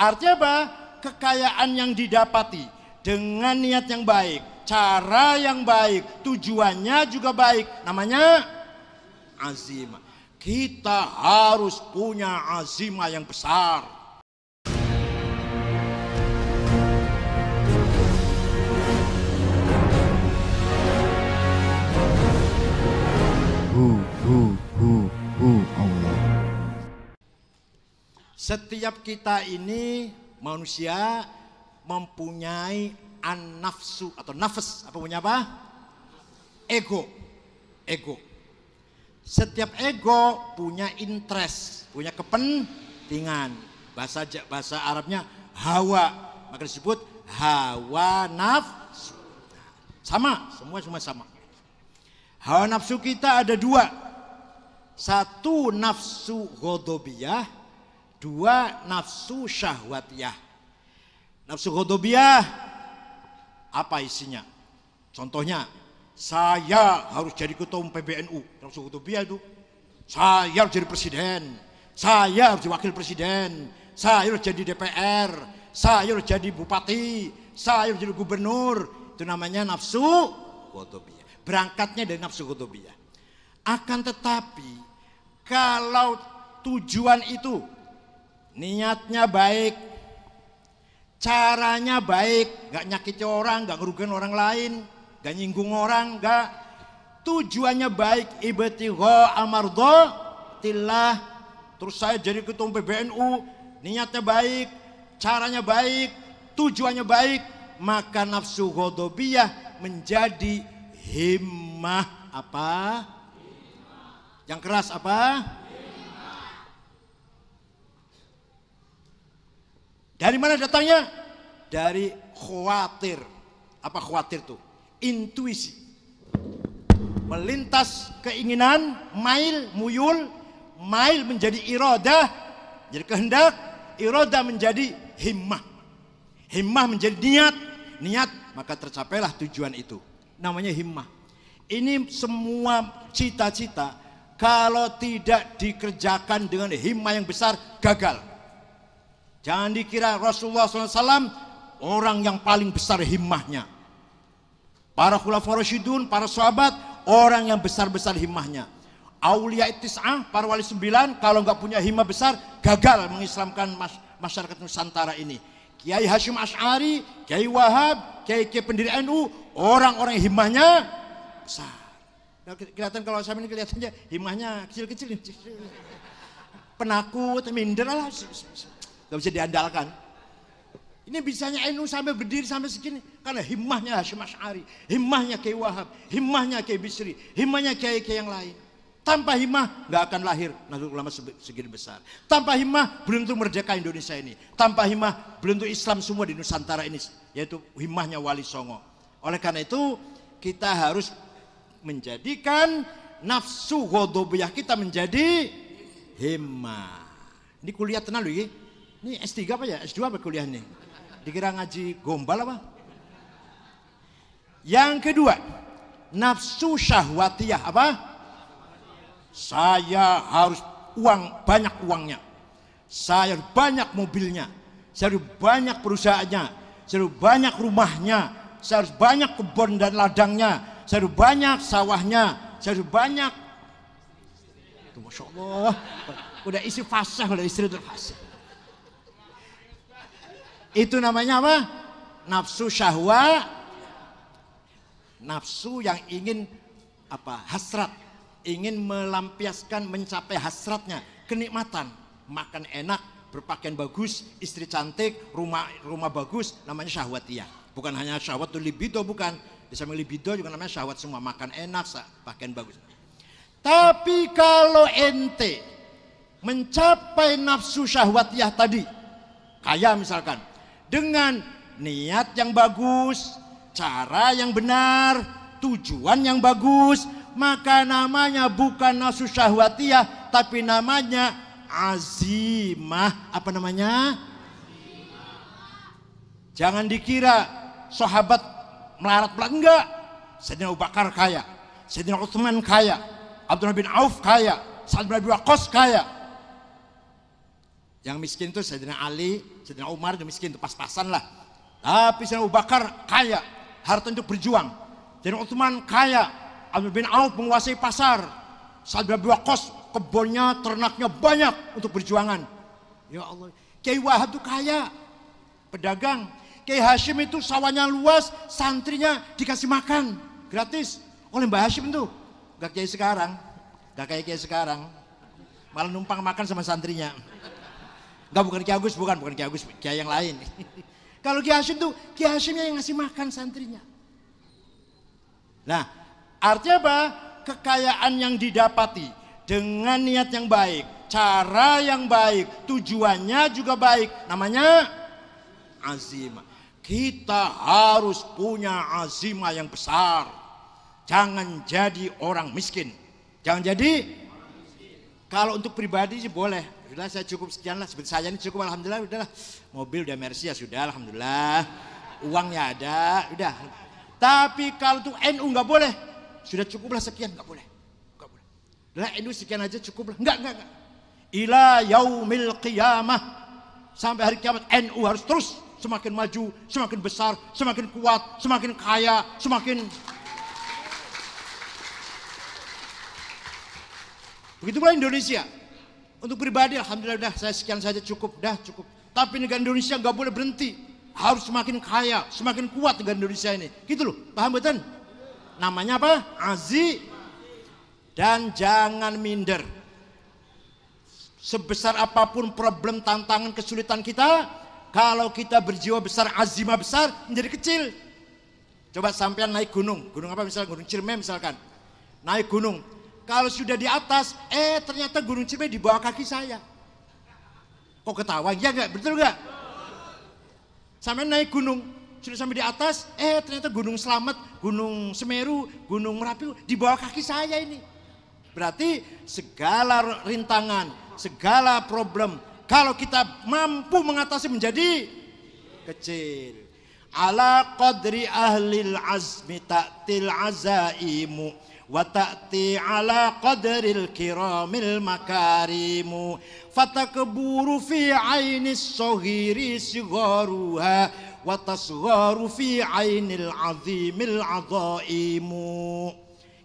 Artinya apa? Kekayaan yang didapati dengan niat yang baik, cara yang baik, tujuannya juga baik, namanya azimah. Kita harus punya azimah yang besar. Allah. Setiap kita ini manusia mempunyai an-nafsu atau nafas, apa punya apa? Ego. Setiap ego punya interest, punya kepentingan. Bahasa Arabnya hawa, maka disebut hawa nafsu. Semua sama. Hawa nafsu kita ada dua. Satu nafsu ghadabiyah, dua nafsu syahwatiyah. Nafsu ghadabiyah apa isinya? Contohnya, saya harus jadi ketua umum PBNU. Nafsu ghadabiyah itu. Saya harus jadi presiden. Saya harus jadi wakil presiden. Saya harus jadi DPR. Saya harus jadi bupati. Saya harus jadi gubernur. Itu namanya nafsu ghadabiyah. Berangkatnya dari nafsu ghadabiyah. Akan tetapi kalau tujuan itu niatnya baik, caranya baik, gak nyakiti orang, gak ngerugiin orang lain, gak nyinggung orang, gak, tujuannya baik, ibtigha amardhatillah. Terus saya jadi ketua PBNU, niatnya baik, caranya baik, tujuannya baik, maka nafsu ghadabiyah menjadi himmah. Apa? Yang keras apa? Dari mana datangnya? Dari khawatir. Apa khawatir tuh? Intuisi. Melintas keinginan, mail, muyul, mail menjadi iradah, jadi kehendak, iradah menjadi himmah. Himmah menjadi niat, maka tercapailah tujuan itu. Namanya himmah. Ini semua cita-cita kalau tidak dikerjakan dengan himmah yang besar, gagal. Jangan dikira Rasulullah SAW orang yang paling besar himmahnya. Para khulafaur rasyidun, para sahabat, orang yang besar-besar himmahnya. Aulia Tis'ah, para wali 9, kalau nggak punya himmah besar, gagal mengislamkan masyarakat Nusantara ini. Kiai Hashim Asy'ari, Kiai Wahab, Kiai pendiri NU, orang-orang himmahnya besar. Nah, kelihatan kalau saya ini kelihatannya himmahnya kecil-kecil. Penakut, minder lah. Gak bisa diandalkan. Ini bisanya NU sampai berdiri sampai segini karena himmahnya Hashim Asy'ari, himmahnya Kiai Wahab, himmahnya Kiai Bisri, himmahnya kiai-kiai yang lain. Tanpa himmah nggak akan lahir Nahdlatul Ulama segini besar. Tanpa himmah belum tentu merdeka Indonesia ini. Tanpa himmah belum tentu Islam semua di Nusantara ini, yaitu himmahnya Wali Songo. Oleh karena itu kita harus menjadikan nafsu ghadabiyah kita menjadi himmah. Ini kuliah tenang loh ya. Ini S3 apa ya? S2 apa kuliah nih? Dikira ngaji gombal apa? Yang kedua, nafsu syahwatiyah apa? Saya harus banyak uangnya. Saya harus banyak mobilnya. Saya harus banyak perusahaannya. Saya harus banyak rumahnya. Saya harus banyak kebun dan ladangnya. Saya harus banyak sawahnya. Saya harus banyak. Itu Masya Allah. Udah isi fasih, udah istri terfasih. Itu namanya apa? Nafsu syahwat. Nafsu yang ingin apa? Hasrat, ingin melampiaskan, mencapai hasratnya, kenikmatan, makan enak, berpakaian bagus, istri cantik, rumah bagus, namanya syahwatiyah. Bukan hanya syahwat itu libido, bukan. Di samping libido juga namanya syahwat semua, makan enak, pakaian bagus. Tapi kalau ente mencapai nafsu syahwatiyah tadi, kayak misalkan dengan niat yang bagus, cara yang benar, tujuan yang bagus, maka namanya bukan nafsu syahwatiyah, tapi namanya azimah. Apa namanya? Jangan dikira sahabat melarat enggak. Sayyidina Abu Bakar kaya, Sayyidina Utsman kaya, Abdullah bin Auf kaya, Sa'ad bin Abi Waqqas kaya. Yang miskin itu Sayyidina Ali, Sayyidina Umar itu miskin, itu pas-pasan lah. Tapi Sayyidina Abu Bakar kaya, harta untuk berjuang. Sayyidina Utsman kaya, Abdul bin Auf menguasai pasar. Sa'ad bin Abi Waqqas kebunnya, ternaknya banyak untuk perjuangan. Ya Allah, Kiai Wahab itu kaya, pedagang. Kiai Hashim itu sawahnya luas, santrinya dikasih makan gratis oleh Mbah Hashim itu. Gak kiai sekarang, gak kayak kiai sekarang, malah numpang makan sama santrinya. Enggak, bukan Kiai Agus, bukan Kiai Agus, Kiai yang lain. Kalau Kiai Hashim tuh, Kiai Hashimnya yang ngasih makan santrinya. Nah, artinya apa? Kekayaan yang didapati dengan niat yang baik, cara yang baik, tujuannya juga baik, namanya azimah. Kita harus punya azimah yang besar. Jangan jadi orang miskin. Jangan jadi, kalau untuk pribadi sih boleh. Udah, saya cukup sekian lah, seperti saya ini cukup, alhamdulillah, udahlah. Mobil udah Mercy ya sudah, alhamdulillah. Uangnya ada, udah. Tapi kalau untuk NU nggak boleh. Sudah cukup lah sekian, nggak boleh. Nggak boleh. Udah NU sekian aja cukup lah. Nggak. Ila yaumil qiyamah. Sampai hari kiamat NU harus terus semakin maju, semakin besar, semakin kuat, semakin kaya, semakin. Begitu pula Indonesia. Untuk pribadi, alhamdulillah udah, saya sekian saja cukup, dah cukup. Tapi negara Indonesia nggak boleh berhenti, harus semakin kaya, semakin kuat negara Indonesia ini. Gitu loh, paham betul? Namanya apa? Dan jangan minder. Sebesar apapun problem, tantangan, kesulitan kita, kalau kita berjiwa besar, azimah besar, menjadi kecil. Coba sampean naik gunung, gunung apa misalnya, Gunung Ciremai misalkan, naik gunung. Kalau sudah di atas, ternyata Gunung Ciremai di bawah kaki saya. Kok ketawa? Ya enggak? Betul enggak? Sampai naik gunung, sudah sampai di atas, ternyata Gunung Slamet, Gunung Semeru, Gunung Merapi di bawah kaki saya ini. Berarti segala rintangan, segala problem, kalau kita mampu mengatasi menjadi kecil. Ala qadri ahlil azmi ta'til azaimu wa ta'ti ala qadril kiramil makarimu fatakburu fi ainis sohiri sigaruha wa tasgharu fi ainil azimil azaimu.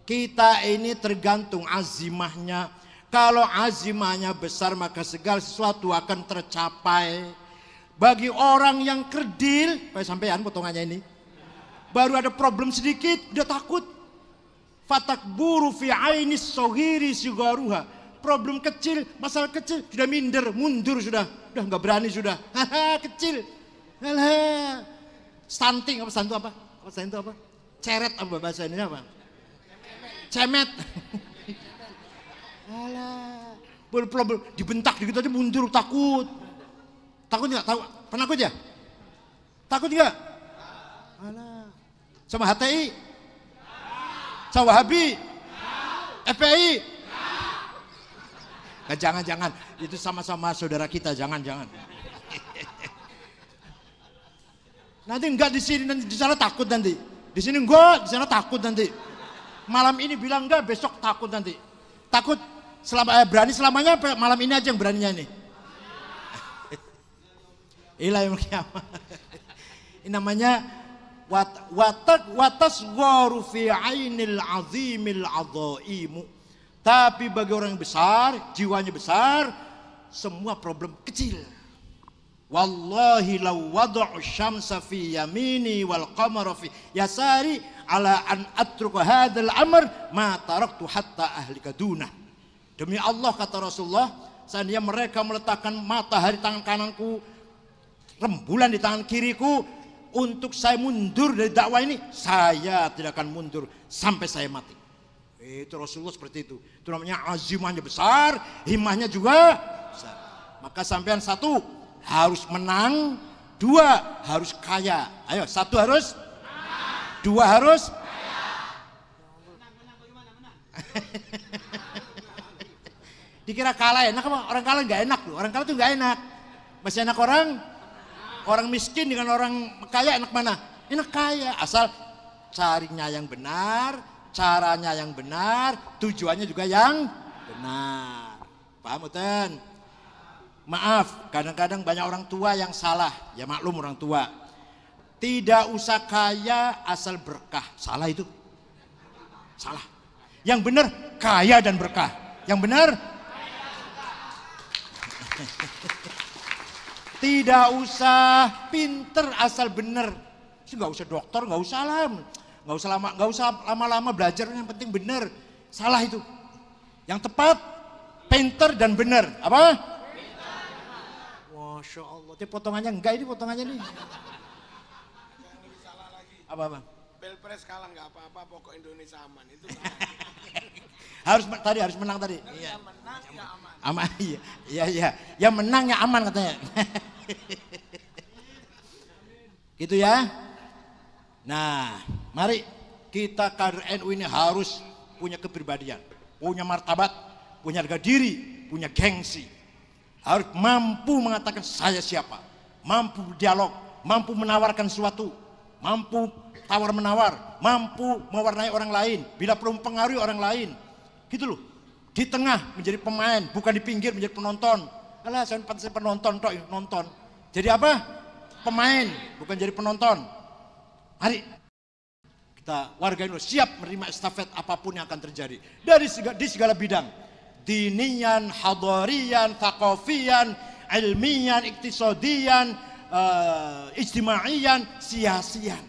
Kita ini tergantung azimahnya. Kalau azimahnya besar maka segala sesuatu akan tercapai. Bagi orang yang kerdil, kayak sampean potongannya ini, baru ada problem sedikit udah takut. Fatakburu fi ainis sohiri sigaruha. Problem kecil, masalah kecil sudah minder, mundur sudah nggak berani sudah. Haha, kecil. Alah. Stunting apa stunting apa? Apa stunting apa? Ceret apa bahasa ini apa? Cemet. Alah. Problem dibentak dikit aja mundur, takut. Takut nggak? Tahu? Penakut ya? Takut nggak? Alah. Sama HTI? Sama Wahabi? FPI? Nah, jangan, itu sama-sama saudara kita, jangan. Nanti enggak di sini, nanti di sana takut nanti. Di sini enggak, di sana takut nanti. Malam ini bilang enggak, besok takut nanti. Takut berani selamanya, malam ini aja yang beraninya ini. Ila yang kiamat. Ini namanya watasgharu fi ainil azimil azaimu. Tapi bagi orang yang besar, jiwanya besar, semua problem kecil. Wallahi law wada'u syamsa fi yamini wal qamara fi yasari ala an atruka hadzal amr ma taraktu hatta ahlika dunah. Demi Allah kata Rasulullah, seandainya mereka meletakkan matahari tangan kananku, rembulan di tangan kiriku, untuk saya mundur dari dakwah ini, saya tidak akan mundur sampai saya mati. Itu Rasulullah seperti itu. Itu namanya azimahnya besar, himmahnya juga besar. Maka sampean satu harus menang, dua harus kaya. Ayo, satu harus, dua harus. Dikira kalah enak apa? Orang kalah nggak enak loh. Orang kalah tuh nggak enak. Masih enak orang miskin dengan orang kaya enak mana? Enak kaya, asal carinya yang benar, caranya yang benar, tujuannya juga yang benar. Paham betul? Maaf, kadang-kadang banyak orang tua yang salah. Ya maklum orang tua. Tidak usah kaya asal berkah. Salah itu. Salah. Yang benar kaya dan berkah. Yang benar tidak usah pinter asal benar. Nggak usah dokter, nggak usah lama-lama belajar. Yang penting benar. Salah itu. Yang tepat pinter dan benar. Apa? Masya Allah. Ini potongannya enggak, ini potongannya nih. Apa? Pilpres kalah nggak apa-apa, pokok Indonesia aman itu. harus menang tadi. Iya. Menang ya aman. Aman, iya. Yang menangnya aman katanya. Gitu ya. Nah, mari kita kader NU ini harus punya kepribadian, punya martabat, punya harga diri, punya gengsi. Harus mampu mengatakan saya siapa, mampu dialog, mampu menawarkan sesuatu, mampu tawar-menawar, mampu mewarnai orang lain, bila perlu mempengaruhi orang lain. Gitu loh. Di tengah menjadi pemain, bukan di pinggir menjadi penonton. Alah, saya penonton tok, nonton. Jadi apa? Pemain, bukan jadi penonton. Mari kita warga Indonesia siap menerima estafet apapun yang akan terjadi di segala bidang, dinian, hadarian, thaqafian, ilmian, iktisadian, ijtimaian, siasian.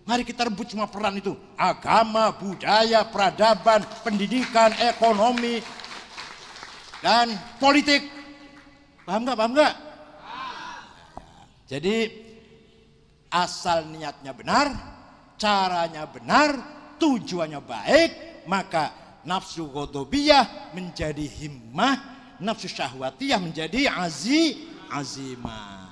Mari kita rebut semua peran itu, agama, budaya, peradaban, pendidikan, ekonomi, dan politik. Paham nggak? Jadi asal niatnya benar, caranya benar, tujuannya baik, maka nafsu ghadabiyah menjadi himmah, nafsu syahwatiyah menjadi azimah.